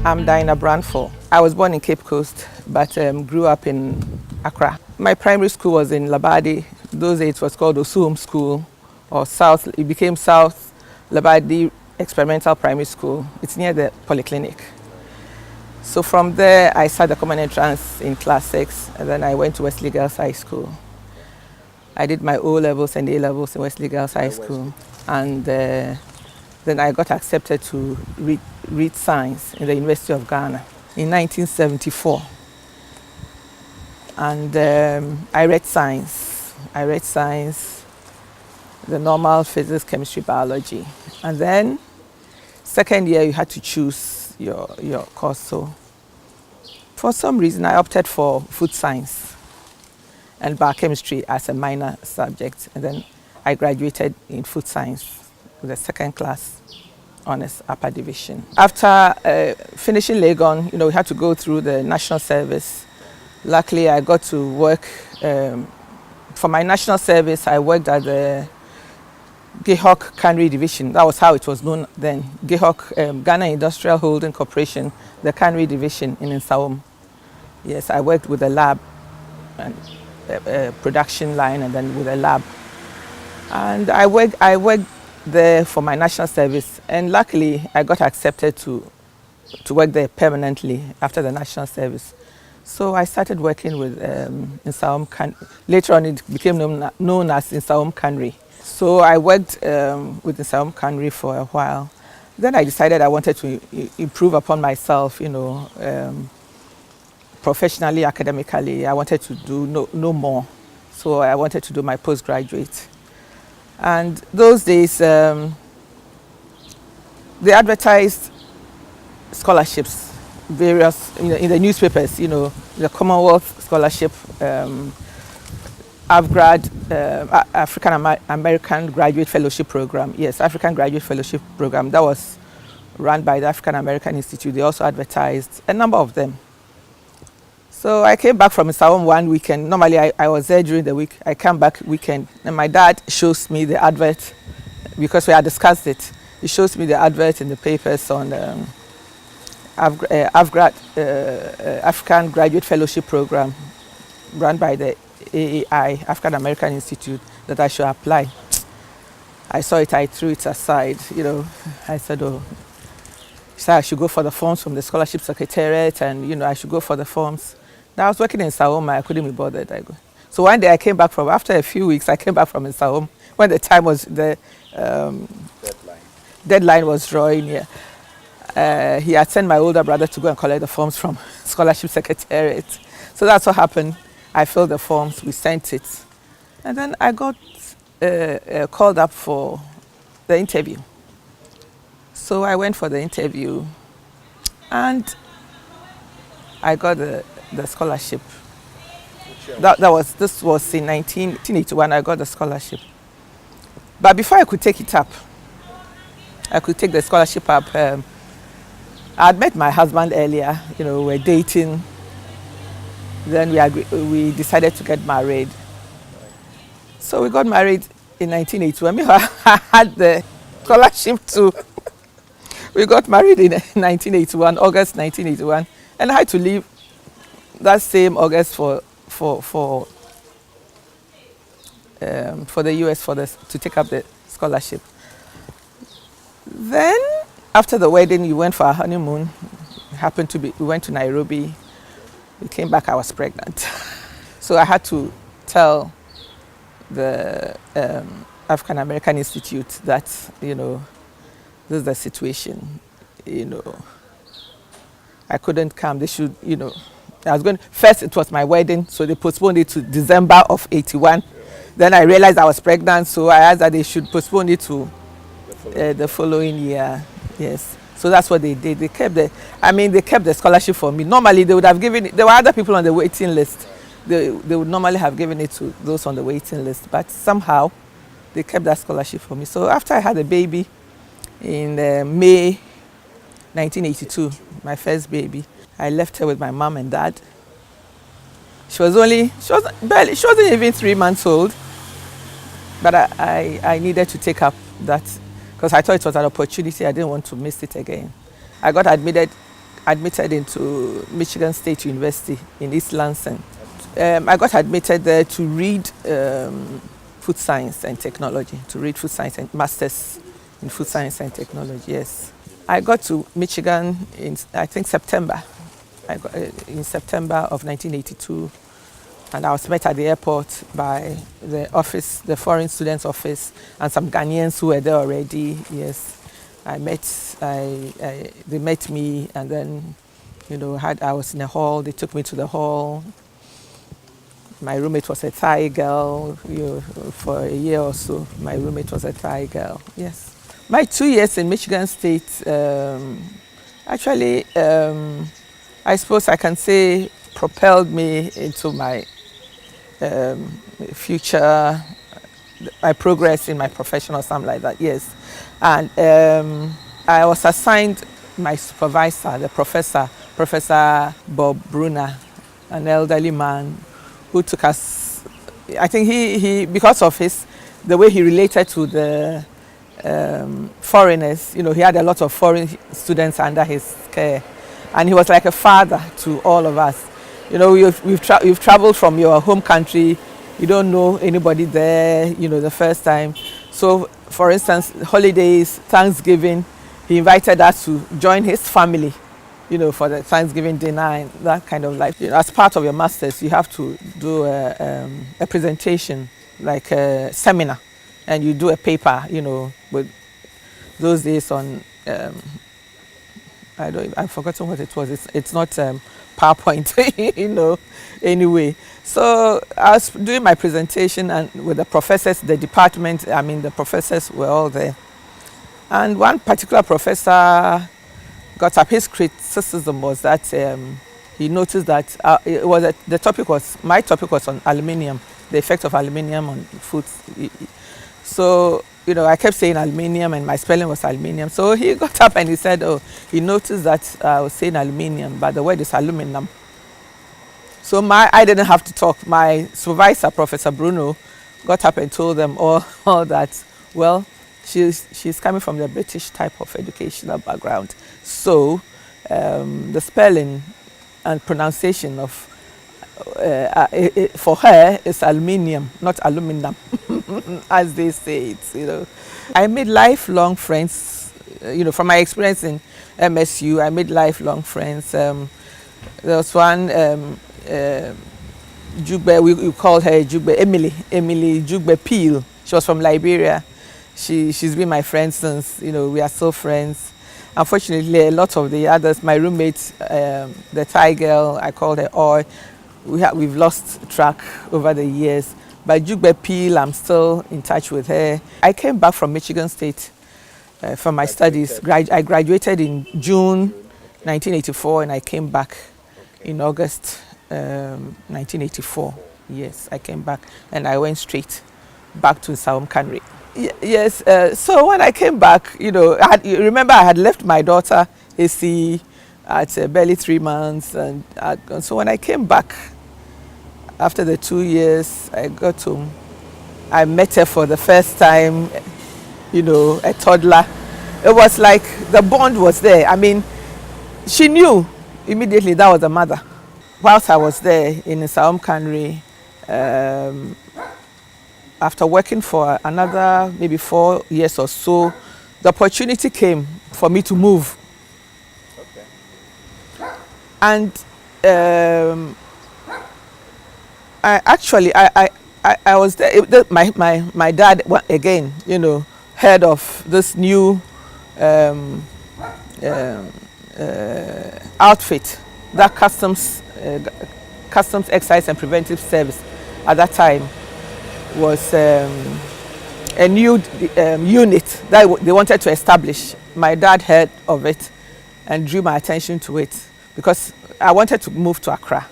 I'm Dinah Brandful. I was born in Cape Coast, but grew up in Accra. My primary school was in Labadi. Those days it was called Osuum School, or South. It became South Labadi Experimental Primary School. It's near the polyclinic. So from there, I started the common entrance in class 6, and then I went to Wesley Girls High School. I did my O-levels and A-levels in Wesley Girls High School, and then I got accepted to read science in the University of Ghana in 1974. And I read science. The normal physics, chemistry, biology. And then second year, you had to choose your course. So for some reason, I opted for food science and biochemistry as a minor subject. And then I graduated in food science with a second class honors upper division. After finishing Legon, we had to go through the national service. Luckily, I got to work for my national service. I worked at the GEHOC Cannery Division. That was how it was known then. GEHOC, Ghana Industrial Holding Corporation, the Cannery Division in Nsawam. Yes, I worked with a lab and production line, and then with a lab. And I worked there for my national service, and luckily I got accepted to work there permanently after the national service. So I started working with Nsawam Cannery. Later on it became known as Nsawam Cannery. So I worked with Nsawam Cannery for a while. Then I decided I wanted to improve upon myself, professionally, academically. I wanted to do no more. So I wanted to do my postgraduate. And those days, they advertised scholarships, various, in the newspapers, the Commonwealth Scholarship, AFGRAD, African American Graduate Fellowship Program. Yes, African Graduate Fellowship Program. That was run by the African American Institute. They also advertised a number of them. So I came back from Nsawam one weekend. Normally I was there during the week. I came back weekend, and my dad shows me the advert, because we had discussed it. He shows me the advert in the papers on AFGRAD, African Graduate Fellowship Program, run by the AAI, African American Institute, that I should apply. I saw it, I threw it aside. I said, so I should go for the forms from the scholarship secretariat, and I should go for the forms. Now I was working in Nsawam, I couldn't be bothered. So one day I came back after a few weeks, I came back from Nsawam when the time was, the deadline was drawing. Yeah. He had sent my older brother to go and collect the forms from scholarship secretariat. So that's what happened. I filled the forms, we sent it. And then I got called up for the interview. So I went for the interview, and I got the scholarship. This was in 1981. I got the scholarship. But before I could take it up, I could take the scholarship up. I had met my husband earlier. We were dating. Then we decided to get married. So we got married in 1981. I had the scholarship too. We got married in 1981, August 1981, and I had to leave that same August for the US to take up the scholarship. Then after the wedding, we went for our honeymoon. We went to Nairobi. We came back, I was pregnant. So I had to tell the African American Institute that, this is the situation. I couldn't come. They should, first it was my wedding, so they postponed it to December of 81. Then I realized I was pregnant, so I asked that they should postpone it to the following year. Yes. So that's what they did. They kept the scholarship for me. Normally they would have given it, there were other people on the waiting list. They would normally have given it to those on the waiting list, but somehow they kept that scholarship for me. So after I had a baby in May 1982, my first baby, I left her with my mom and dad. She wasn't even 3 months old, but I needed to take up that because I thought it was an opportunity. I didn't want to miss it again. I got admitted admitted into Michigan State University in East Lansing. I got admitted there to read food science and technology, to read food science and masters in food science and technology, yes. I got to Michigan in, I think, September. In September of 1982. And I was met at the airport by the office, the foreign students office, and some Ghanaians who were there already, yes. They met me, and then, you know, I was in a hall. They took me to the hall. My roommate was a Thai girl. For a year or so, my roommate was a Thai girl, yes. My 2 years in Michigan State, actually, I suppose I can say propelled me into my future, my progress in my profession or something like that, yes. And I was assigned my supervisor, the Professor Bob Brunner, an elderly man who took us, I think he because of the way he related to the foreigners, you know, he had a lot of foreign students under his care. And he was like a father to all of us. You know, you've traveled from your home country, you don't know anybody there, you know, the first time. So, for instance, holidays, Thanksgiving, he invited us to join his family, you know, for the Thanksgiving dinner and that kind of life. You know, as part of your masters, you have to do a presentation, like a seminar, and you do a paper, you know, with those days on, I've forgotten what it was. It's not PowerPoint, you know, anyway. So I was doing my presentation, and with the professors, the department, I mean, the professors were all there. And one particular professor got up. His criticism was that he noticed that my topic was on aluminium, the effect of aluminium on foods. So, you know, I kept saying aluminium, and my spelling was aluminium. So he got up and he said, oh, he noticed that I was saying aluminium, but the word is aluminum. So I didn't have to talk. My supervisor, Professor Bruno, got up and told them all that, well, she's coming from the British type of educational background. So the spelling and pronunciation of for her is aluminium, not aluminum, as they say it, you know. I made lifelong friends, you know, from my experience in MSU. I made lifelong friends. There was one Jugbe, we called her Jugbe, Emily Jugbe Peel. She was from Liberia. She's been my friend since, you know, we are still friends. Unfortunately, a lot of the others, my roommates, the Thai girl, I called her Oi, we've lost track over the years. But Jugbe Peel, I'm still in touch with her. I came back from Michigan State for my studies. I graduated in June 1984, and I came back in August 1984. Yes, I came back, and I went straight back to Saum Kanri. Yes, so when I came back, you know, remember I had left my daughter AC at barely 3 months, and so when I came back after the 2 years, I met her for the first time, you know, a toddler. It was like the bond was there. I mean, she knew immediately that was the mother. Whilst I was there in Saum Kanri, after working for another maybe 4 years or so, the opportunity came for me to move. Okay. And I was there. My dad again, you know, heard of this new outfit that Customs Excise and Preventive Service at that time was a new unit that they wanted to establish. My dad heard of it and drew my attention to it because I wanted to move to Accra.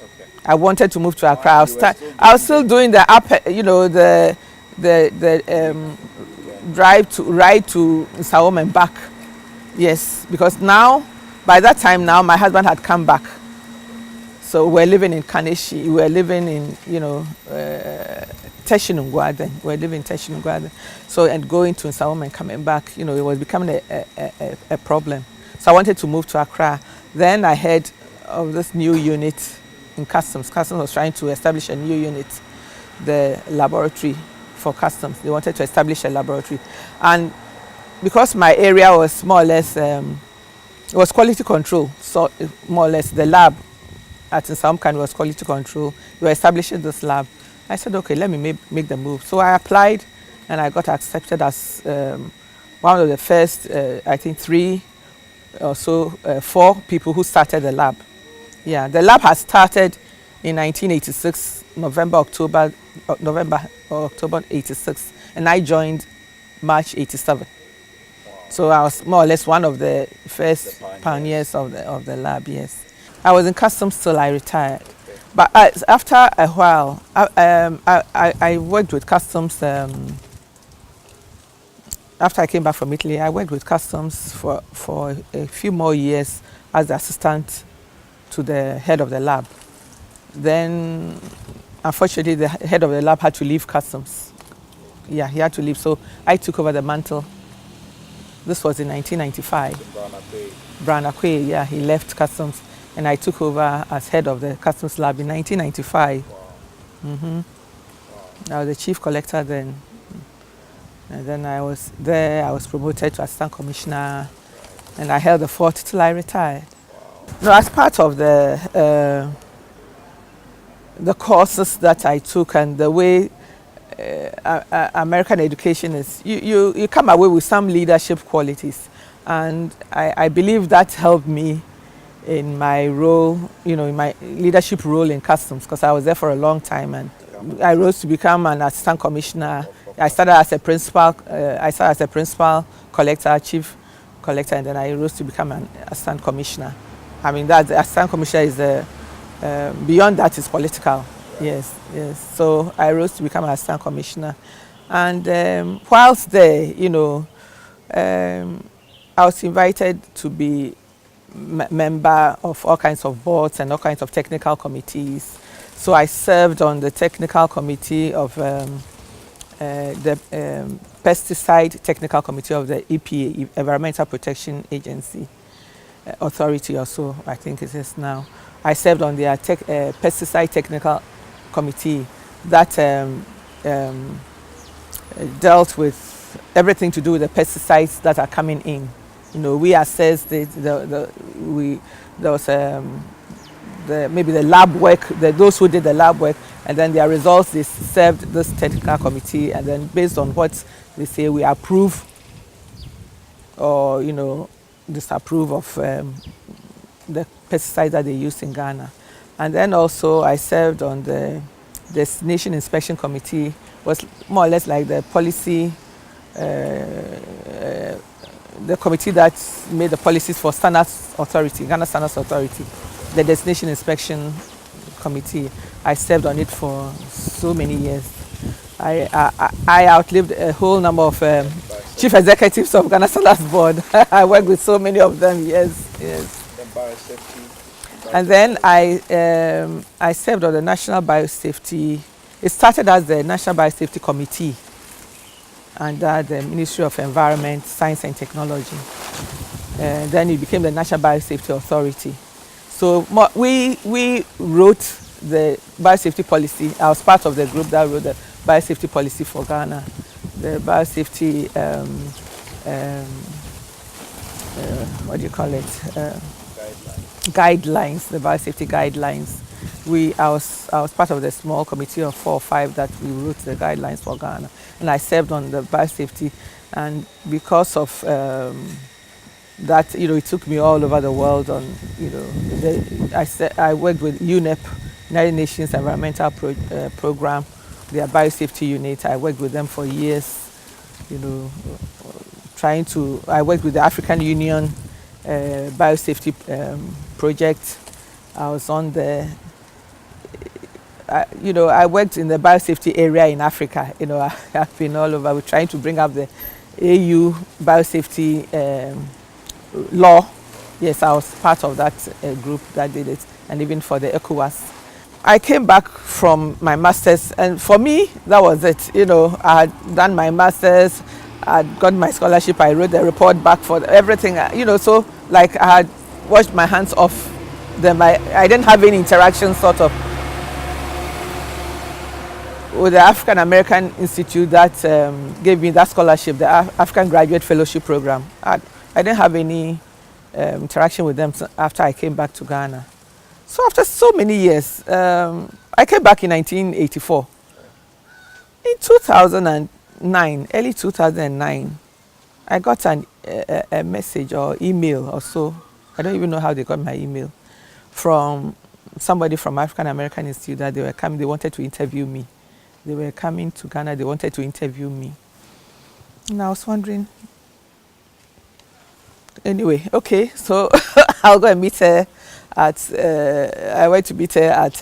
Okay. I wanted to move to Accra. I was still doing the ride to Saum and back. Yes, because now, by that time now, my husband had come back. So we're living in Kaneshi. We're living in, you know, Teshinungwa then. We're living in Teshinungwa then. So, and going to Saum and coming back, you know, it was becoming a problem. So I wanted to move to Accra. Then I heard of this new unit in customs. Customs was trying to establish a new unit, the laboratory for customs. They wanted to establish a laboratory. And because my area was more or less, it was quality control, so more or less the lab at some kind was quality control. We were establishing this lab. I said, okay, let me make the move. So I applied and I got accepted as one of the first, I think 3 or so, 4 people who started the lab. Yeah, the lab has started in 1986, November or October 86, and I joined March 87. So I was more or less one of the first pioneers of the lab, yes. I was in customs till I retired. But after a while, I worked with customs. After I came back from Italy, I worked with customs for a few more years as the assistant to the head of the lab. Then, unfortunately, the head of the lab had to leave customs. Yeah, he had to leave, so I took over the mantle. This was in 1995. Brown Akwe, yeah, he left customs, and I took over as head of the customs lab in 1995. Wow. I was the chief collector then. And then I was there, I was promoted to assistant commissioner, and I held the fort till I retired. No, as part of the courses that I took and the way American education is, you come away with some leadership qualities, and I believe that helped me in my role, in my leadership role in customs, because I was there for a long time, and I rose to become an assistant commissioner. I started as a principal collector, chief collector, and then I rose to become an assistant commissioner. I mean, that the assistant commissioner is beyond that is political. Yes. So I rose to become an assistant commissioner, and whilst there, I was invited to be member of all kinds of boards and all kinds of technical committees. So I served on the technical committee of the pesticide technical committee of the EPA, Environmental Protection Agency Authority, or so I think it is now. I served on their pesticide technical committee that dealt with everything to do with the pesticides that are coming in. We assessed maybe the lab work, those who did the lab work, and then their results, they served this technical committee, and then based on what they say, we approve or, disapprove of the pesticides that they use in Ghana. And then also I served on the Destination Inspection Committee, was more or less like the policy, the committee that made the policies for Standards Authority, Ghana Standards Authority, the Destination Inspection Committee. I served on it for so many years. I outlived a whole number of chief executives of Ghana Standards Board. I worked with so many of them, yes. And then I served on the National Biosafety. It started as the National Biosafety Committee under the Ministry of Environment, Science and Technology. Then it became the National Biosafety Authority. So we wrote the biosafety policy. I was part of the group that wrote the biosafety policy for Ghana. The biosafety, what do you call it? Guidelines, the biosafety guidelines. I was part of the small committee of 4 or 5 that we wrote the guidelines for Ghana, and I served on the biosafety. And because of that, it took me all over the world. On, I worked with UNEP, United Nations Environmental Program, their biosafety unit. I worked with them for years. I worked with the African Union biosafety project. I was on the. I worked in the biosafety area in Africa. I've been all over. We're trying to bring up the AU biosafety law. Yes, I was part of that group that did it, and even for the ECOWAS. I came back from my master's, and for me, that was it. I had done my master's, I got my scholarship, I wrote the report back for everything. So like I had washed my hands off them. I didn't have any interaction sort of with the African American Institute that gave me that scholarship, the African Graduate Fellowship Program. I didn't have any interaction with them after I came back to Ghana. So after so many years, I came back in 1984. In 2009, early 2009, I got a message or email or so. I don't even know how they got my email from somebody from African American Institute that they were coming. They wanted to interview me. They were coming to Ghana. They wanted to interview me. And I was wondering. Anyway, okay, so I'll go and meet her at. I went to meet her at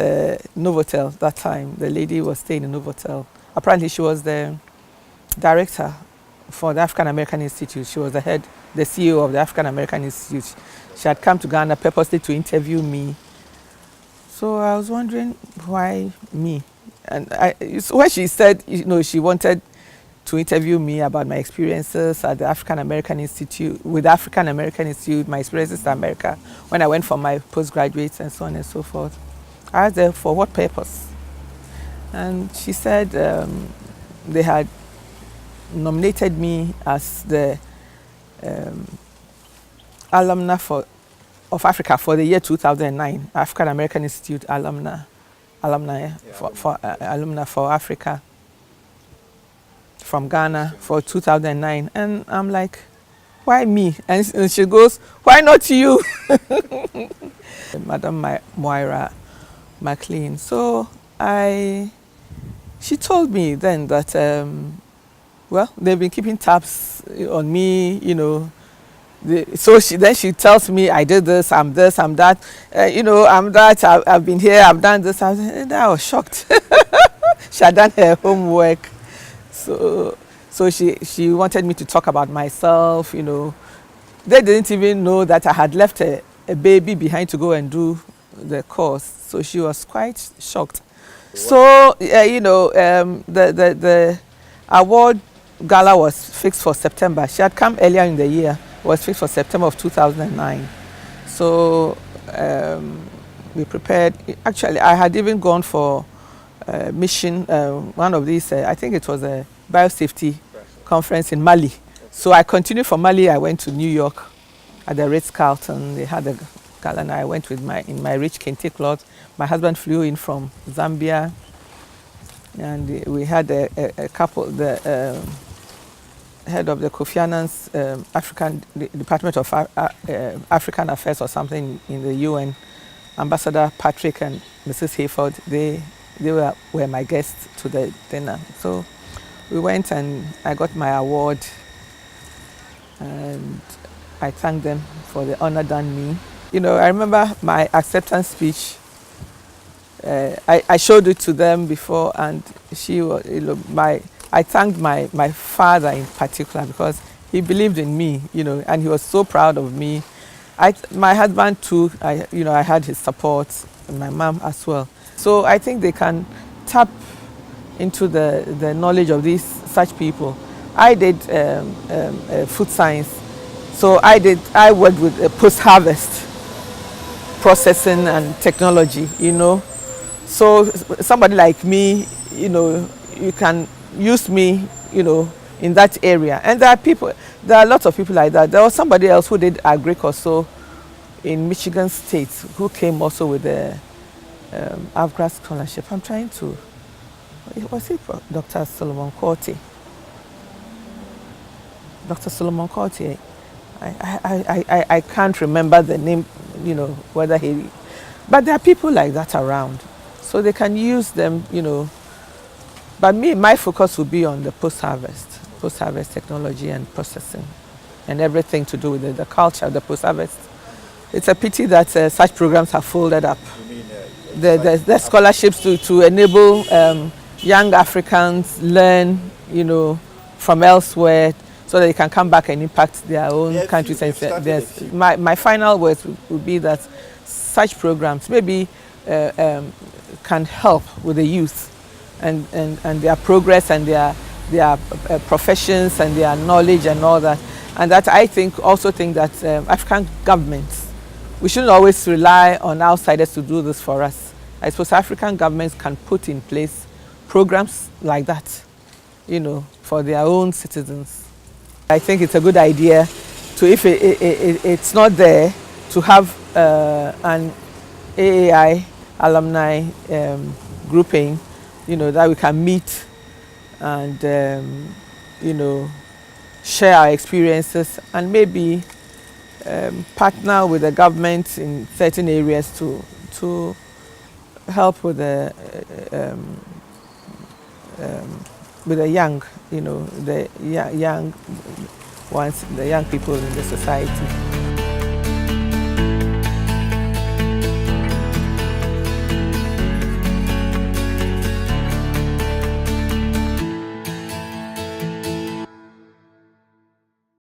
Novotel that time. The lady was staying in Novotel. Apparently, she was the director for the African American Institute. She was the head, the CEO of the African American Institute. She had come to Ghana purposely to interview me. So I was wondering why me. And when she said, she wanted to interview me about my experiences at the African American Institute, with the African American Institute, my experiences in America, when I went for my postgraduates and so on and so forth. I asked her for what purpose. And she said they had nominated me as the alumna of Africa for the year 2009, African American Institute alumni for Africa from Ghana for 2009. And I'm like, why me? And she goes, why not you? Madam Moira McLean. So she told me then that, well, they've been keeping tabs on me, so she tells me I did this, I'm that, I'm that, I've been here, I've done this. I was shocked. She had done her homework. So she wanted me to talk about myself, They didn't even know that I had left a baby behind to go and do the course. So she was quite shocked. So, the award gala was fixed for September. She had come earlier in the year. It was fixed for September of 2009. So we prepared. Actually, I had even gone for a mission, one of these, I think it was a biosafety conference in Mali. So I continued from Mali. I went to New York at the Ritz-Carlton. They had a gala, and I went in my rich kente cloth. My husband flew in from Zambia, and we had a couple, the head of the Kofi Annan's Department of African Affairs or something in the UN, Ambassador Patrick and Mrs. Hayford. They were my guests to the dinner. So we went and I got my award, and I thanked them for the honor done me. I remember my acceptance speech. I showed it to them before, and I thanked my father in particular because he believed in me, and he was so proud of me. My husband too, I had his support, and my mom as well. So I think they can tap into the knowledge of such people. I did food science, so I worked with post-harvest processing and technology, So somebody like me, you can use me, in that area. And there are lots of people like that. There was somebody else who did agric also in Michigan State who came also with the AFRICA scholarship. I'm trying to, was it Dr. Solomon Korte? Dr. Solomon Korte. I can't remember the name, whether he, but there are people like that around. So they can use them, But my focus will be on the post-harvest technology and processing and everything to do with the culture of the post-harvest. It's a pity that such programs have folded up. You mean the scholarships to enable young Africans learn, from elsewhere so that they can come back and impact their own countries. And my final words would be that such programs maybe can help with the youth and their progress and their professions and their knowledge and all that. And that I also think that African governments we shouldn't always rely on outsiders to do this for us. I suppose African governments can put in place programs like that, for their own citizens. I think it's a good idea to, if it's not there, to have an AAI alumni grouping, that we can meet and, share our experiences and maybe partner with the government in certain areas to help with the young, the young ones, the young people in the society.